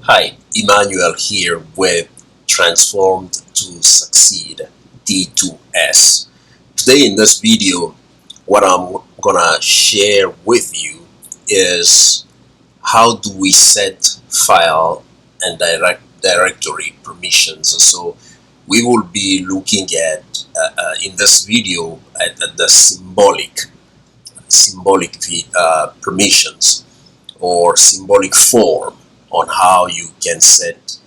Hi, Emmanuel here with Transformed to Succeed D2S. Today in this video, what I'm gonna share with you is how do we set file and directory permissions. So we will be looking at in this video at the symbolic permissions or symbolic form on how you can set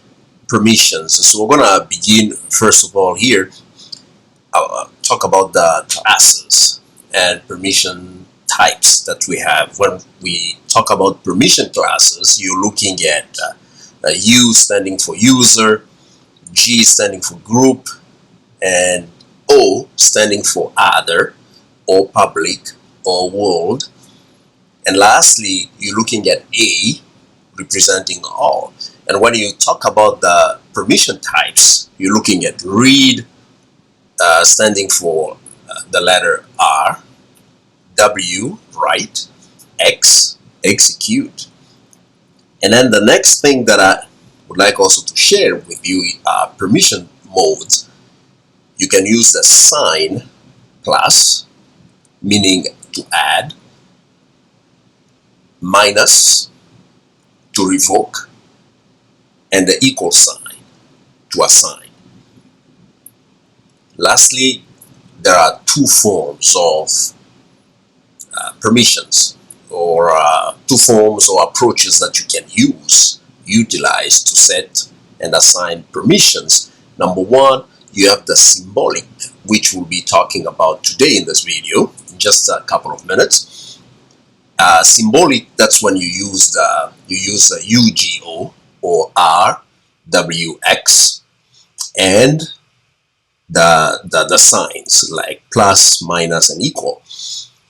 permissions. So we're gonna begin first of all here, talk about the classes and permission types that we have. When we talk about permission classes, you're looking at U standing for user, G standing for group, and O standing for other or public or world. And lastly, you're looking at A representing all. And when you talk about the permission types, you're looking at read, standing for the letter R, W, write, X, execute. And then the next thing that I would like also to share with you are permission modes. You can use the sign plus, meaning to add, minus, to revoke, and the equal sign to assign. Lastly, there are two forms of permissions or two forms or approaches that you can utilize to set and assign permissions. Number one, you have the symbolic, which we'll be talking about today in this video in just a couple of minutes. Symbolic, that's when you use the UGO or R, W, X, and the signs like plus, minus, and equal.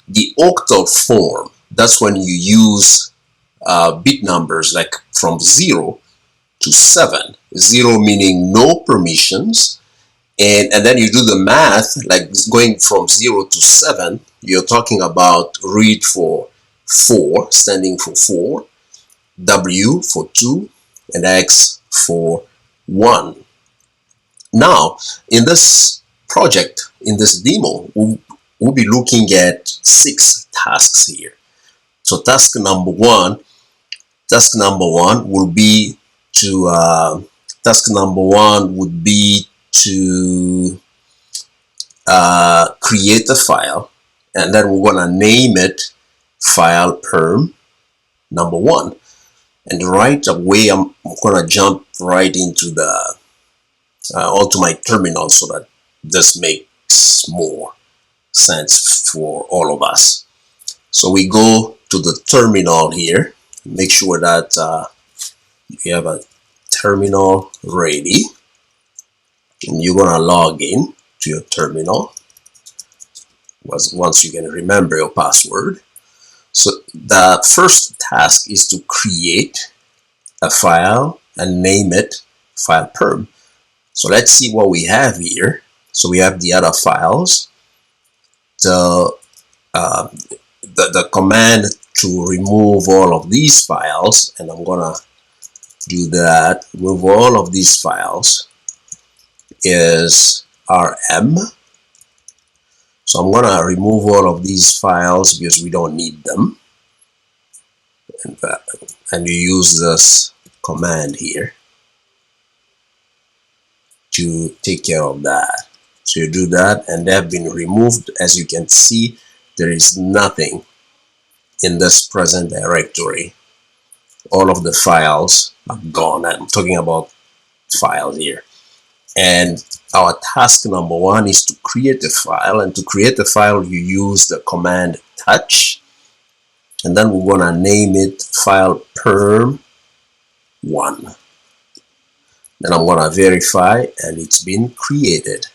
The octal form, that's when you use bit numbers like from 0 to 7. 0 meaning no permissions, and then you do the math, like going from 0 to 7, you're talking about read for 4, standing for 4, W for 2, and X for 1. Now, in this project, in this demo, we'll be looking at 6 tasks here. So task number one will be to create a file, and then we're gonna name it file perm number 1. And right away, I'm gonna jump right into the onto my terminal so that this makes more sense for all of us. So we go to the terminal here. Make sure that you have a terminal ready, and you're gonna log in to your terminal once you can remember your password. So the first task is to create a file and name it file perm. So let's see what we have here. So we have the other files. The command to remove all of these files, and I'm gonna do that, remove all of these files, is RM. So I'm gonna remove all of these files because we don't need them, and you use this command here to take care of that. So you do that, and they have been removed. As you can see, there is nothing in this present directory. All of the files are gone. I'm talking about files here. And our task number 1 is to create a file, and to create a file you use the command touch, and then we're gonna name it file perm 1. Then I'm gonna verify, and it's been created.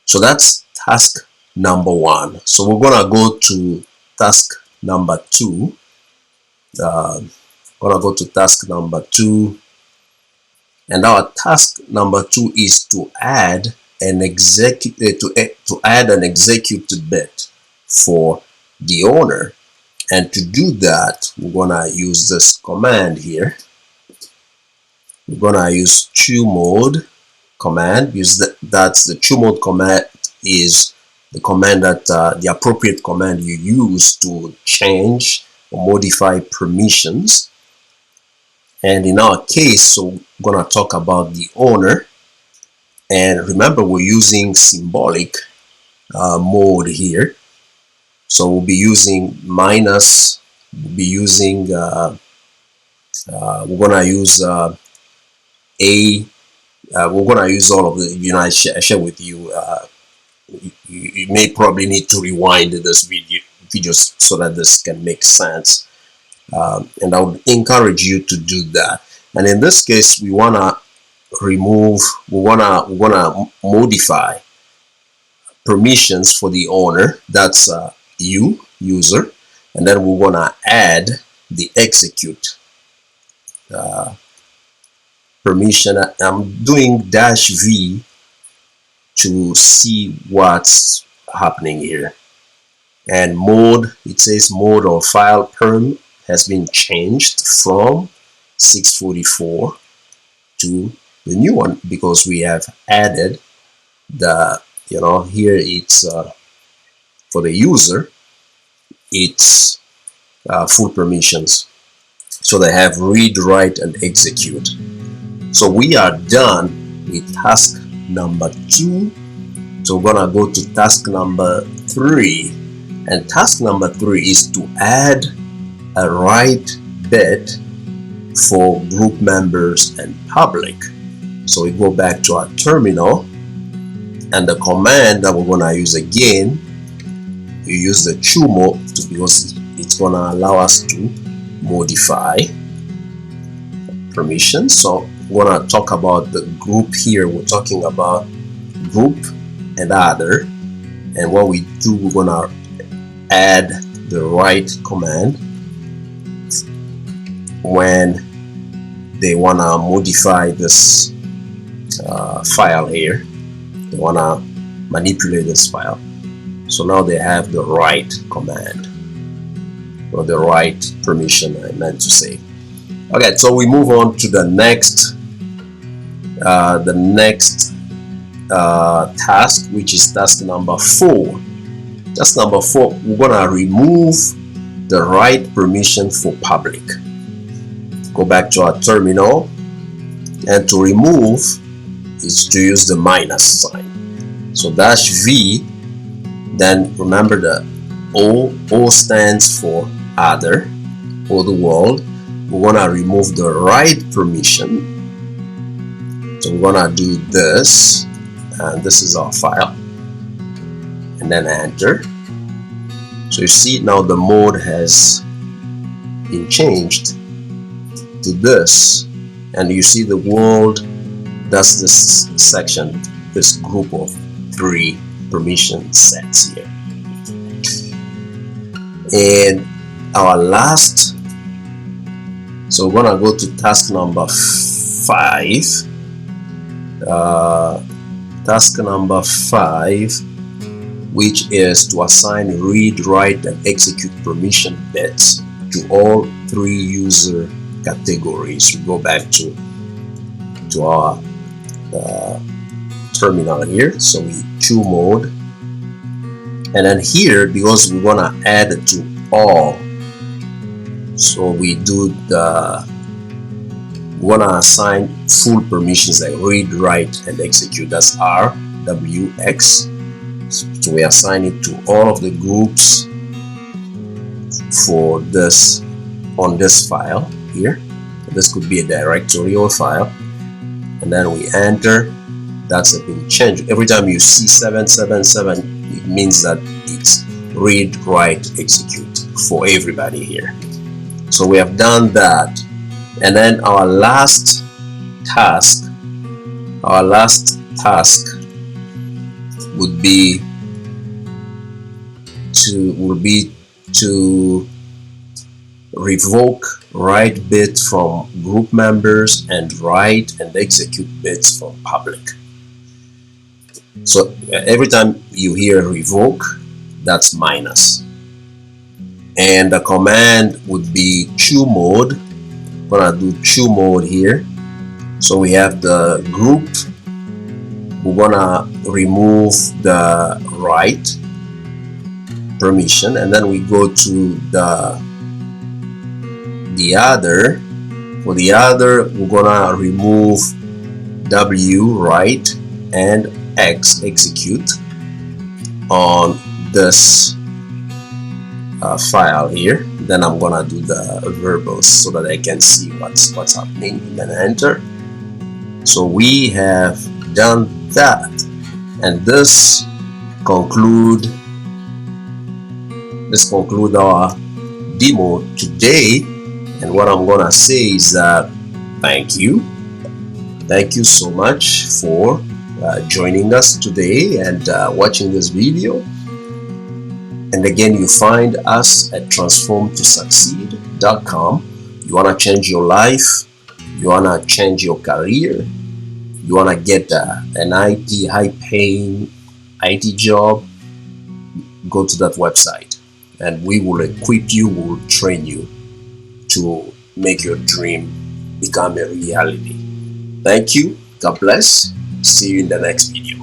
So that's task number 1. So we're gonna go to task number 2. Gonna go to task number 2, and our task number 2 is to add an execute bit for the owner. And to do that, we're gonna use this command here, we're gonna use chmod command. Use that's the chmod command is the command that the appropriate command you use to change or modify permissions. And in our case, so we're gonna talk about the owner. And remember, we're using symbolic mode here. So we'll be using minus, we'll be using, we're gonna use we're gonna use all of the, I share with you. You may probably need to rewind this video so that this can make sense. And I would encourage you to do that. And in this case, we wanna remove, we wanna modify permissions for the owner. That's you, user, and then we wanna add the execute permission. I'm doing -V to see what's happening here. And mode, it says mode or file perm has been changed from 644 to the new one because we have added the, here it's for the user, it's full permissions. So they have read, write, and execute. So we are done with task number 2. So we're gonna go to task number 3. And task number 3 is to add a write bit for group members and public. So we go back to our terminal, and the command that we're gonna use again, you use the chmod because it's gonna allow us to modify permissions. So we're gonna talk about the group here. We're talking about group and other, and what we do, we're gonna add the write command when they wanna modify this file here. They wanna manipulate this file. So now they have the write command, or the write permission, I meant to say. Okay, so we move on to the next task, which is task number 4. Task number 4, we're gonna remove the write permission for public. Go back to our terminal, and to remove is to use the minus sign. So -V, then remember the O stands for other, or the world. We want to remove the write permission. So we're gonna do this, and this is our file, and then enter. So you see now the mode has been changed to this, and you see the world, that's this section, this group of 3 permission sets here. And our last, so we're gonna go to task number 5. Task number 5, which is to assign read, write, and execute permission bits to all 3 user categories. We go back to our terminal here. So we chmod, and then here, because we want to add it to all, so we do we want to assign full permissions like read, write, and execute. That's RWX. So we assign it to all of the groups for this, on this file here. This could be a directory or file, and then we enter. That's been changed. Every time you see 777, it means that it's read, write, execute for everybody here. So we have done that, and then our last task would be to revoke write bits from group members and write and execute bits from public. So every time you hear revoke, that's minus. And the command would be chmod. I'm gonna do chmod here. So we have the group. We're gonna remove the right permission, and then we go to the other. For the other, we're gonna remove W right and X execute on this file here. Then I'm gonna do the verbose so that I can see what's happening, and then enter. So we have done that, and this conclude our demo today. And what I'm gonna say is that thank you so much for joining us today and watching this video. And again, you find us at transformtosucceed.com. You want to change your life, you want to change your career, you want to get an IT, high-paying IT job, go to that website and we will equip you, we will train you to make your dream become a reality. Thank you. God bless. See you in the next video.